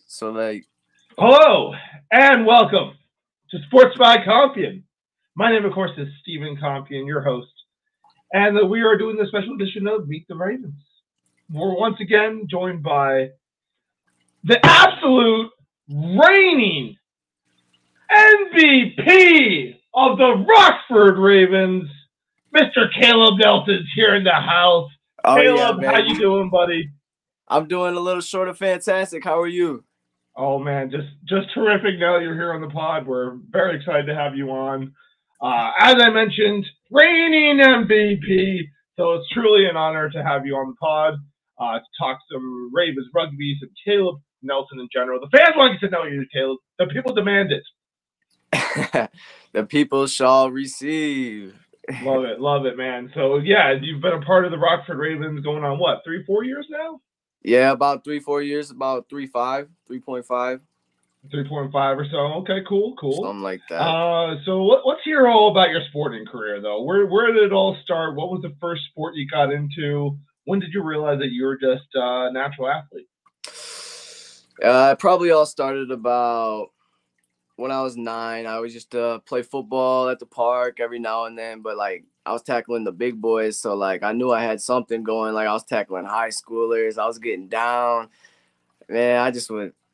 So like, Hello and welcome to Sports by Compion. My name, of course, is Stephen Compion, your host, and we are doing the special edition of Meet the Ravens. We're once again joined by the absolute reigning MVP of the Rockford Ravens, Mr. Caleb Nelson's here in the house. oh Caleb, yeah, how baby. you doing, buddy? I'm doing a little short of fantastic. How are you? Oh man, just terrific! Now that you're here on the pod, we're very excited to have you on. As I mentioned, reigning MVP, so it's truly an honor to have you on the pod to talk some Ravens rugby, some Caleb Nelson in general. The fans want to know you, Caleb. The people demand it. The people shall receive. Love it, man. So yeah, you've been a part of the Rockford Ravens going on what, 3-4 years now? Yeah, about 3-4 years, about 3.5. 3.5 or so. Okay, cool. Something like that. So let's hear all about your sporting career, though. Where did it all start? What was the first sport you got into? When did you realize that you were just a natural athlete? It probably all started about when I was 9. I was just play football at the park every now and then, but like I was tackling the big boys, so like I knew I had something going. Like I was tackling high schoolers, I was getting down. Man,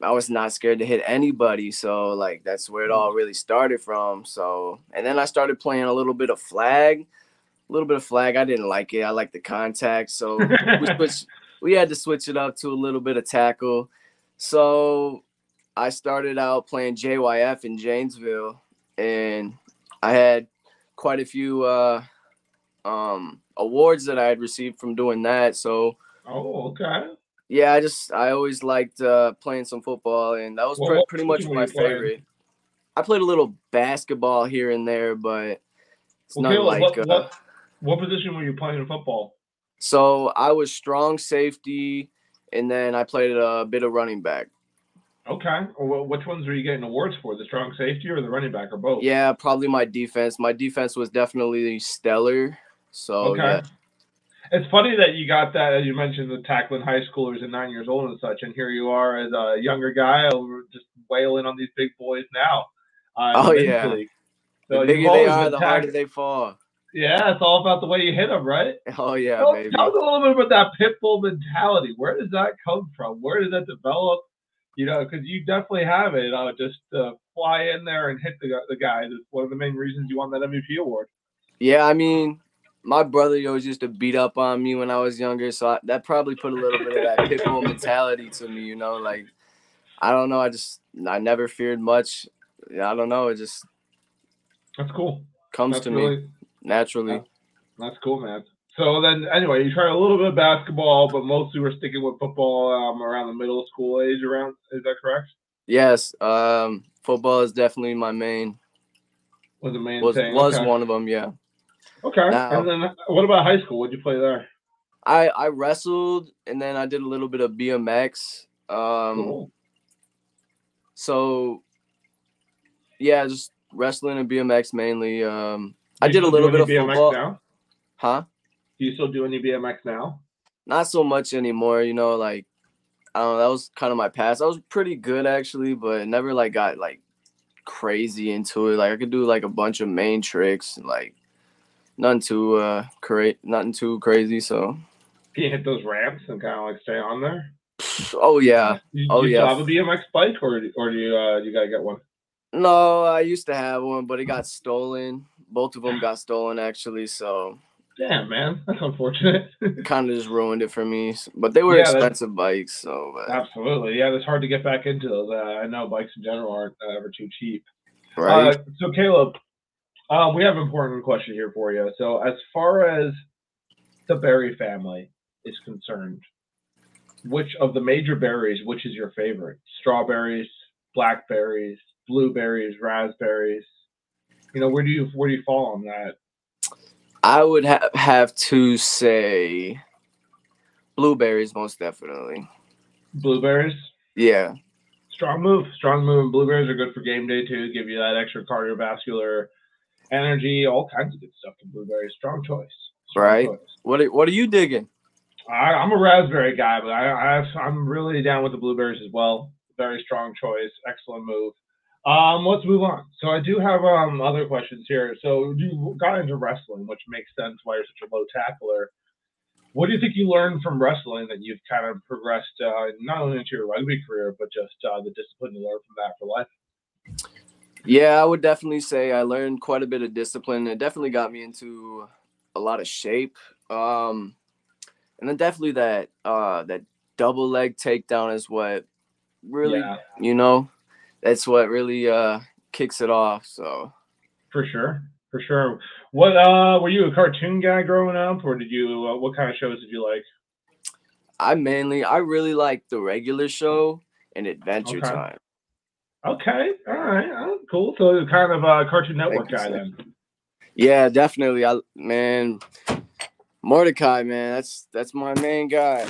I was not scared to hit anybody, so like that's where it all really started from. So, and then I started playing a little bit of flag. I didn't like it. I liked the contact, so we had to switch it up to a little bit of tackle. So I started out playing JYF in Janesville, and I had quite a few awards that I had received from doing that. So, okay. Yeah, I always liked playing some football, and that was pretty much my favorite. I played a little basketball here and there, but it's not like. What position were you playing in football? So I was strong safety, and then I played a bit of running back. Okay. Well, which ones were you getting awards for? The strong safety or the running back, or both? Yeah, probably my defense. My defense was definitely stellar. So okay. Yeah. It's funny that you got that, as you mentioned, the tackling high schoolers and 9 years old and such, and here you are as a younger guy just wailing on these big boys now. Oh yeah. So the bigger they are, the harder they fall. Yeah, it's all about the way you hit them, right? Oh yeah, baby. Tell us a little bit about that pit bull mentality. Where does that come from? Where does that develop? You know, because you definitely have it. Just fly in there and hit the guys. It's one of the main reasons you won that MVP award. Yeah, I mean, my brother always used to beat up on me when I was younger, so that probably put a little bit of that pit bull mentality to me, you know, like, I don't know, I never feared much. I don't know, that's cool. Comes to me naturally. That's cool, man. So then, anyway, you tried a little bit of basketball, but mostly we're sticking with football around the middle school age around. Is that correct? Yes, football is definitely my main. Was the main thing? Was okay. One of them, yeah. Okay. Now, and then what about high school? What did you play there? I wrestled, and then I did a little bit of BMX. Cool. So, yeah, just wrestling and BMX mainly. I did a little bit of BMX football. Now? Huh? Do you still do any BMX now? Not so much anymore, you know, like, I don't know, that was kind of my past. I was pretty good, actually, but never, like, got, like, crazy into it. Like, I could do, like, a bunch of main tricks, like, nothing too crazy, so. Can you hit those ramps and kind of, like, stay on there? Oh, yeah. You still have a BMX bike, or do you got to get one? No, I used to have one, but it got stolen. Both of them got stolen, actually, so. Damn, man. That's unfortunate. Kind of just ruined it for me. But they were expensive bikes, so. Absolutely. Yeah, it's hard to get back into those. I know bikes in general aren't ever too cheap. Right. So, Caleb, we have an important question here for you. So, as far as the berry family is concerned, which of the major berries, which is your favorite? Strawberries, blackberries, blueberries, raspberries? You know, where do you fall on that? I would have to say blueberries, most definitely. Blueberries? Yeah. Strong move. And blueberries are good for game day, too. Give you that extra cardiovascular energy, all kinds of good stuff in blueberries. Strong choice. Right. What are you digging? I'm a raspberry guy, but I'm really down with the blueberries as well. very strong choice. Excellent move. Let's move on. So I do have other questions here. So you got into wrestling, which makes sense why you're such a low tackler. What do you think you learned from wrestling that you've kind of progressed not only into your rugby career, but just the discipline you learned from that for life? Yeah, I would definitely say I learned quite a bit of discipline. It definitely got me into a lot of shape. And then definitely that double leg takedown is what really, that's what really kicks it off. So For sure, for sure. What were you a cartoon guy growing up, or did you? What kind of shows did you like? I really like the regular show and Adventure Okay, Time. okay, all right, cool. So you're kind of a Cartoon Thank Network you, guy sir. then. Yeah, definitely. Mordecai, man, that's my main guy.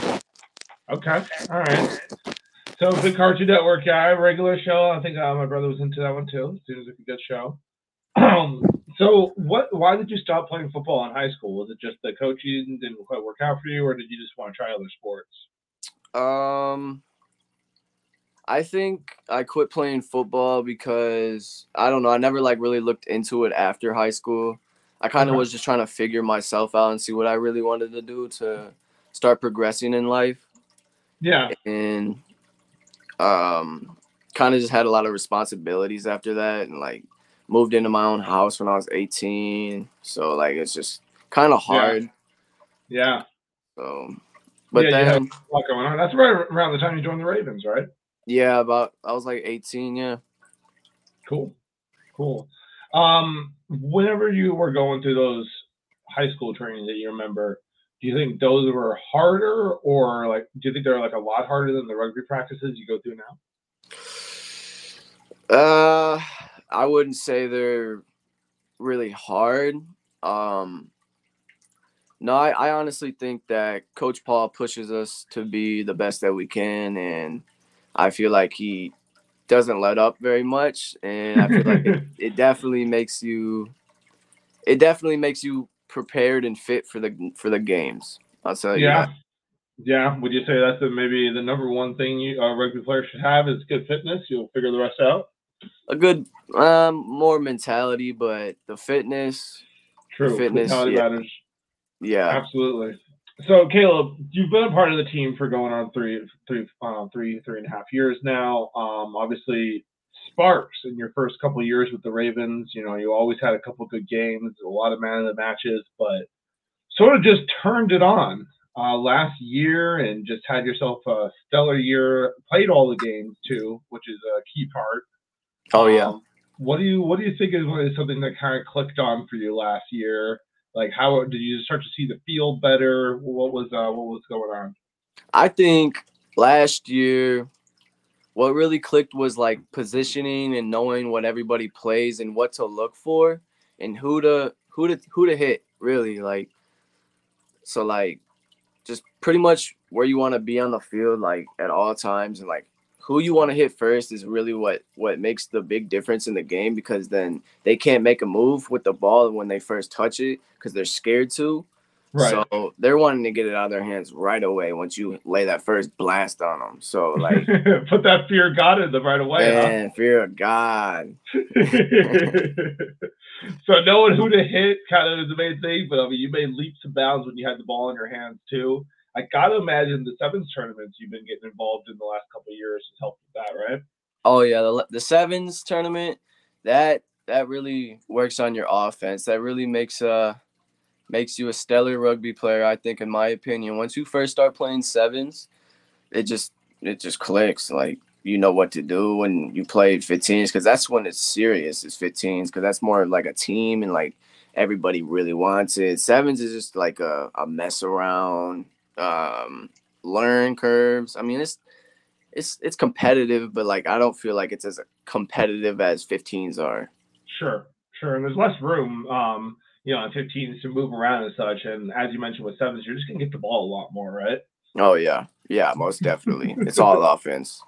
Okay, all right. So big Cartoon Network guy, regular show. I think my brother was into that one too. Seems like a good show. So what? Why did you stop playing football in high school? Was it just the coaching didn't quite work out for you, or did you just want to try other sports? Um, I think I quit playing football because I don't know. I never like really looked into it after high school. I kind of Okay. was just trying to figure myself out and see what I really wanted to do to start progressing in life. Yeah. And kind of just had a lot of responsibilities after that, and like moved into my own house when I was 18. So like it's just kind of Yeah. hard. Yeah. So, but Yeah, you had then a lot going on. That's right around the time you joined the Ravens, right? yeah, I was like 18. Yeah. Cool. Cool. Whenever you were going through those high school trainings that you remember, do you think those were harder, or like do you think they're like a lot harder than the rugby practices you go through now? I wouldn't say they're really hard. Um, no, I honestly think that Coach Paul pushes us to be the best that we can, and I feel like he doesn't let up very much, and I feel like it definitely makes you prepared and fit for the games. I'll tell you that. Yeah. Yeah. Would you say that's maybe the number one thing you rugby players should have is good fitness? You'll figure the rest out. A good more mentality, but the True. fitness, Mentality yeah, matters. yeah. Absolutely. So, Caleb, you've been a part of the team for going on three and a half years now. Obviously, sparks in your first couple of years with the Ravens. You know, you always had a couple of good games, a lot of man of the matches, but sort of just turned it on last year and just had yourself a stellar year. Played all the games too, which is a key part. Oh yeah. What do you think is something that kind of clicked on for you last year? Like, how did you start to see the field better? What was going on? I think last year what really clicked was like positioning and knowing what everybody plays and what to look for and who to hit really, like, so like just pretty much where you want to be on the field like at all times, and like who you want to hit first is really what makes the big difference in the game, because then they can't make a move with the ball when they first touch it because they're scared to. Right. So they're wanting to get it out of their hands right away once you lay that first blast on them. So like, Put that fear of God in them right away, huh? man, fear of God. So knowing who to hit kind of is the main thing, but I mean, you made leaps and bounds when you had the ball in your hands too. I gotta imagine the sevens tournaments you've been getting involved in the last couple of years has helped with that, right? Oh yeah, the sevens tournament, that really works on your offense. That really makes you a stellar rugby player, I think, in my opinion. Once you first start playing sevens, it just clicks. Like, you know what to do when you play 15s, because that's when it's serious. It's 15s because that's more like a team and like everybody really wants it. Sevens is just like a mess around, learn curves. I mean, it's competitive, but like I don't feel like it's as competitive as 15s are. Sure, sure. And there's less room, in 15s to move around and such. And as you mentioned with sevens, you're just gonna get the ball a lot more, right? Oh yeah, yeah, most definitely. It's all offense.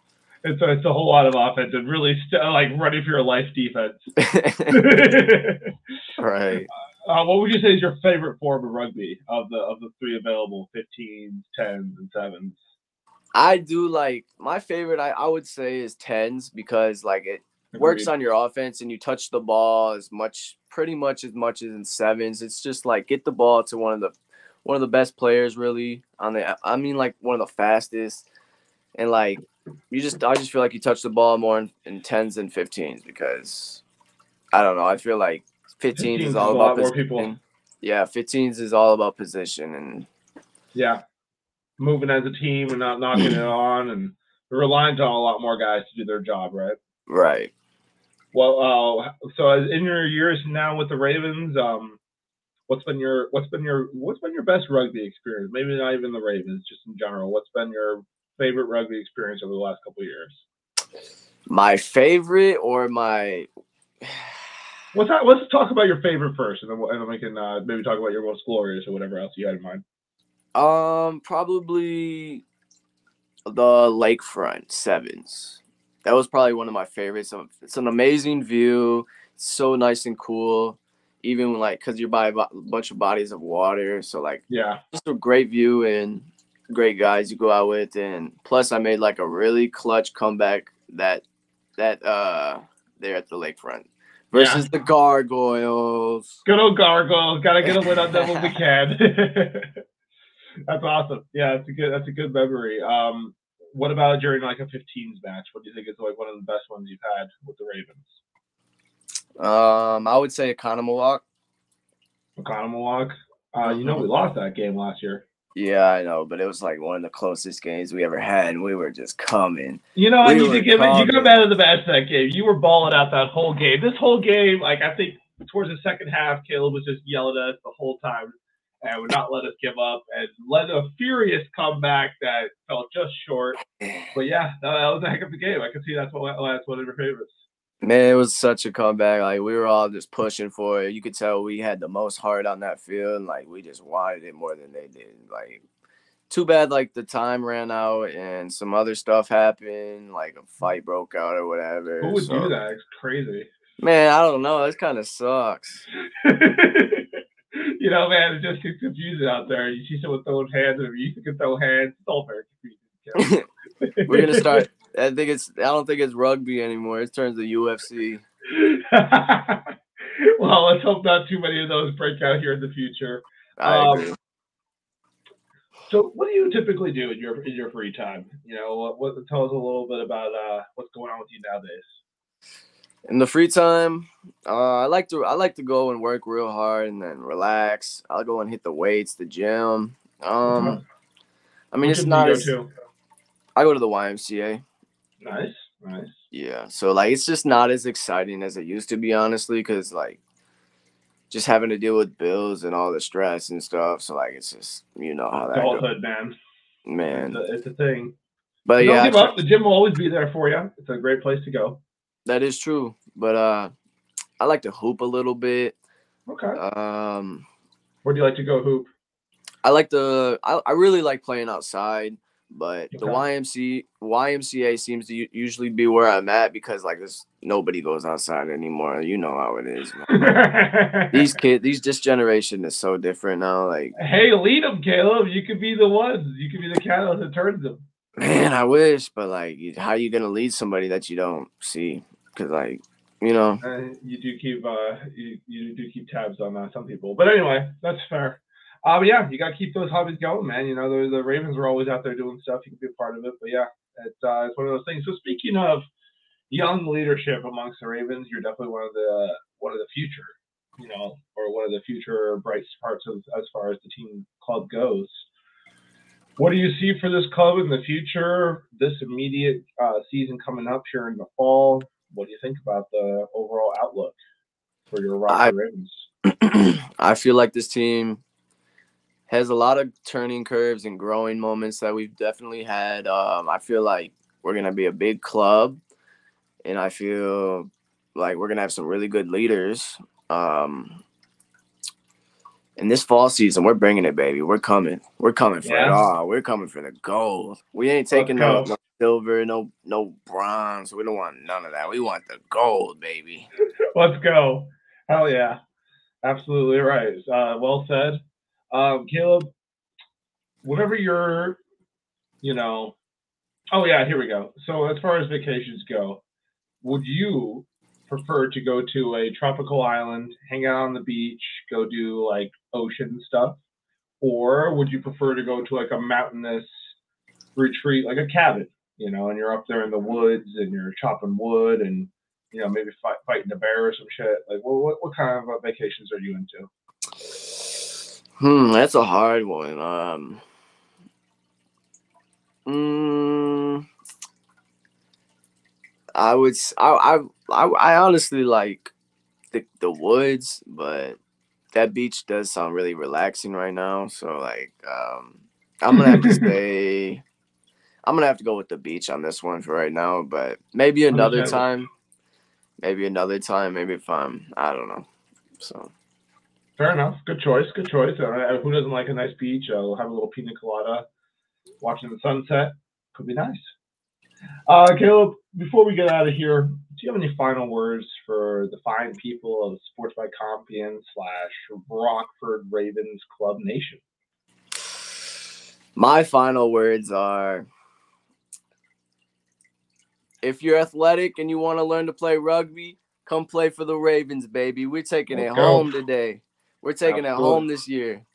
It's a whole lot of offense and really like running for your life defense. Right. What would you say is your favorite form of rugby of the three available, 15s, 10s, and sevens? I do like my favorite. I would say is tens because like it works Agreed. on your offense and you touch the ball pretty much as much as in sevens. It's just like get the ball to one of the best players really on the. I mean like one of the fastest and like I just feel like you touch the ball more in tens than 15s because I don't know. I feel like 15s is 15s is all a about lot more people. position. Yeah, 15s is all about position and Yeah, moving as a team and not knocking it on, and relying on a lot more guys to do their job, right? right. Well, so in your years now with the Ravens, what's been your best rugby experience? Maybe not even the Ravens, just in general. What's been your favorite rugby experience over the last couple of years? My favorite or my Let's talk about your favorite first, and then we can maybe talk about your most glorious or whatever else you had in mind. Probably the lakefront sevens. That was probably one of my favorites. It's an amazing view. It's so nice and cool. Even like because you're by a bunch of bodies of water, so like Yeah, just a great view and great guys you go out with. And plus, I made like a really clutch comeback there at the lakefront versus the Gargoyles. good old Gargoyles. Got to get a lid on them when we can. That's awesome. Yeah, that's a good memory. What about during like a 15s match? What do you think is like one of the best ones you've had with the Ravens? I would say Economowalk. Economowalk. You know Mm-hmm. we lost that game last year. Yeah, I know, but it was like one of the closest games we ever had, and we were just coming. You know, We and you were did give it. You got coming. man of the match that game. You were balling out that whole game. This whole game, like I think towards the second half, Caleb was just yelling at us the whole time and would not let us give up and led a furious comeback that fell just short. But yeah, that was a heck of a game. I can see that's one of your favorites. Man, it was such a comeback. Like we were all just pushing for it. You could tell we had the most heart on that field, and like we just wanted it more than they did. Like too bad like the time ran out and some other stuff happened, like a fight broke out or whatever. Who would do So that? It's crazy. man, I don't know. This kind of sucks. You know, man, it's just too confusing out there. You see someone throwing hands, and you can throw hands. It's all very confusing. We're gonna start. I don't think it's rugby anymore. It turns to UFC. Well, let's hope not too many of those break out here in the future. I agree. So, what do you typically do in your free time? You know, tell us a little bit about what's going on with you nowadays. In the free time, I like to go and work real hard and then relax. I'll go and hit the weights, the gym. Okay. I mean, Which it's one do you not go as to? I go to the YMCA. Nice. Yeah, so like it's just not as exciting as it used to be, honestly, because like just having to deal with bills and all the stress and stuff. So like it's just you know how that goes, Adulthood, man. man. It's a thing. But But don't yeah, give up. The gym will always be there for you. It's a great place to go. that is true. But I like to hoop a little bit. Okay. Um, Where do you like to go hoop? I really like playing outside, but the Okay. YMCA seems to usually be where I'm at because like nobody goes outside anymore. You know how it is, man. This generation is so different now. Like, Hey, lead them, Caleb. You could be the one. You could be the catalyst that turns them. man, I wish, but like, how you gonna lead somebody that you don't see? Because like, you know, You do keep you do keep tabs on some people, but anyway, that's fair. But yeah, you gotta keep those hobbies going, man. You know, the Ravens are always out there doing stuff. You can be a part of it, but yeah, it's one of those things. So speaking of young leadership amongst the Ravens, you're definitely one of the future, you know, or one of the future bright parts of as far as the team club goes. What do you see for this club in the future? This immediate season coming up here in the fall. What do you think about the overall outlook for your I Rockford Ravens? I feel like this team has a lot of turning curves and growing moments that we've definitely had. I feel like we're gonna be a big club, and I feel like we're gonna have some really good leaders. Um, in this fall season, we're bringing it, baby. We're coming. We're coming for it all. We're coming for the gold. We ain't taking no silver, no bronze. We don't want none of that. We want the gold, baby. Let's go. Hell yeah. Absolutely right. Well said. Caleb, whatever your, you know, Oh yeah, here we go. So as far as vacations go, would you prefer to go to a tropical island, hang out on the beach, go do like ocean stuff, or would you prefer to go to like a mountainous retreat, like a cabin, and you're up there in the woods and you're chopping wood and maybe fighting a bear or some shit? Like, what kind of vacations are you into? That's a hard one. Mm, I would. I honestly like the woods, but that beach does sound really relaxing right now. So like, I'm gonna have to say I'm gonna have to go with the beach on this one for right now. But maybe another Understandable. time. Maybe another time. Maybe if I don't know. So. Fair enough. Good choice. Good choice. Who doesn't like a nice beach? Have a little pina colada, watching the sunset. Could be nice. Caleb, before we get out of here, do you have any final words for the fine people of Sports by Compian / Rockford Ravens Club Nation? My final words are: if you're athletic and you want to learn to play rugby, come play for the Ravens, baby. We're taking Let's it go. home today. We're taking it Absolutely. home this year.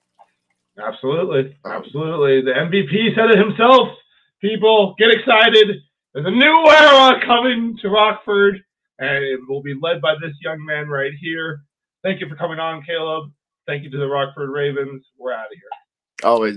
Absolutely. Absolutely. The MVP said it himself. People, get excited. There's a new era coming to Rockford, and it will be led by this young man right here. Thank you for coming on, Caleb. Thank you to the Rockford Ravens. We're out of here. Always.